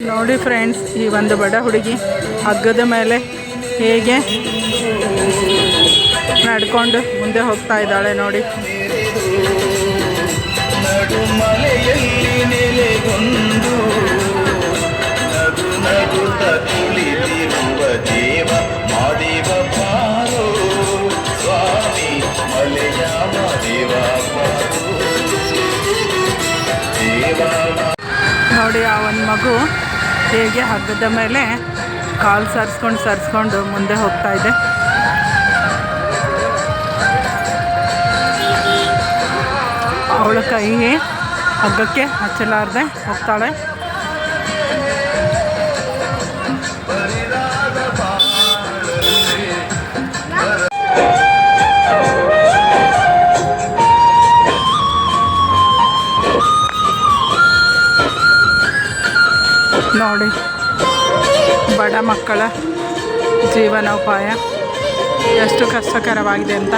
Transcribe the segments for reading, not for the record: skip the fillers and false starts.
ನೋಡಿ ಫ್ರೆಂಡ್ಸ್, ಈ ಒಂದು ಬಡ ಹುಡುಗಿ ಹಗ್ಗದ ಮೇಲೆ ಹೇಗೆ ನಡ್ಕೊಂಡು ಮುಂದೆ ಹೋಗ್ತಾ ಇದ್ದಾಳೆ ನೋಡಿ. ನಡುಮಲೆಯಲ್ಲಿ ನೆಲೆಗೊಂಡು ನಗು ನಗುತ್ತ ಕುಳಿತಿರುವ ದೇವ ಮಾದೇವ ಪಾರೋ ಸ್ವಾಮಿ ಮಲೆಯ ಮಾದೇವ ಪಾರೋ ದೇವ. ನೋಡಿ ಆ ಒಂದು ಮಗು ಹೇಗೆ ಹಗ್ಗದ ಮೇಲೆ ಕಾಲು ಸರಿಸ್ಕೊಂಡು ಮುಂದೆ ಹೋಗ್ತಾ ಇದೆ. ಅವಳ ಕೈ ಹಗ್ಗಕ್ಕೆ ಹಚ್ಚಲಾರ್ದೆ ಹೋಗ್ತಾಳೆ. ನೋಡಿ ಬಡ ಮಕ್ಕಳ ಜೀವನೋಪಾಯ ಎಷ್ಟು ಕಷ್ಟಕರವಾಗಿದೆ ಅಂತ.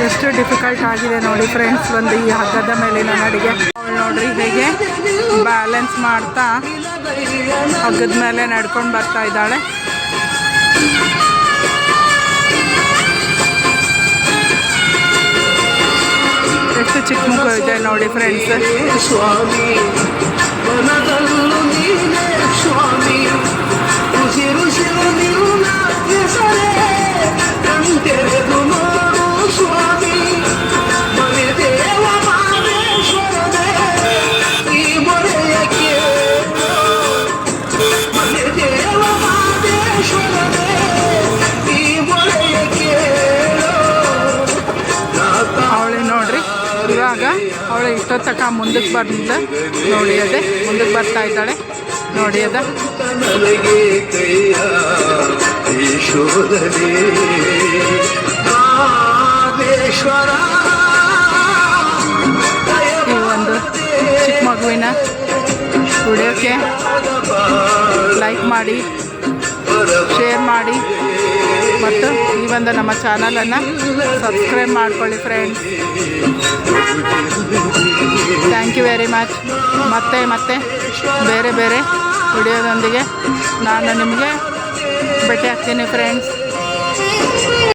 ಎಷ್ಟು ಡಿಫಿಕಲ್ಟ್ ಆಗಿದೆ ನೋಡಿ ಫ್ರೆಂಡ್ಸ್ ಒಂದು ಈ ಹಗ್ಗದ ಮೇಲಿನ ನಡಿಗೆ. ನೋಡ್ರಿ ಹೇಗೆ ಬ್ಯಾಲೆನ್ಸ್ ಮಾಡ್ತಾ ಹಗ್ಗದ ಮೇಲೆ ನಡ್ಕೊಂಡು ಬರ್ತಾ ಇದ್ದಾಳೆ. ಎಷ್ಟು ಚಿಕ್ಕ ಮಗು ಇದೆ ನೋಡಿ ಫ್ರೆಂಡ್ಸ್. ಇವಾಗ ಅವಳು ಇಷ್ಟೊತ್ತಕ ಮುಂದಕ್ಕೆ ಬಂದ ನೋಡಿ, ಅದೇ ಮುಂದಕ್ಕೆ ಬರ್ತಾ ಇದ್ದಾಳೆ ನೋಡಿ. ಅದ ಈ ಒಂದು ಚಿಕ್ಕ ಮಗುವಿನ ವಿಡಿಯೋಕ್ಕೆ ಲೈಕ್ ಮಾಡಿ, ಶೇರ್ ಮಾಡಿ ಮತ್ತು ಈ ಒಂದು ನಮ್ಮ ಚಾನಲನ್ನು ಸಬ್ಸ್ಕ್ರೈಬ್ ಮಾಡ್ಕೊಳ್ಳಿ friends. Thank you very much. ಮತ್ತೆ ಬೇರೆ ಬೇರೆ ವಿಡಿಯೋದೊಂದಿಗೆ ನಾನು ನಿಮಗೆ ಭೇಟಿ ಆಗ್ತೀನಿ ಫ್ರೆಂಡ್ಸ್.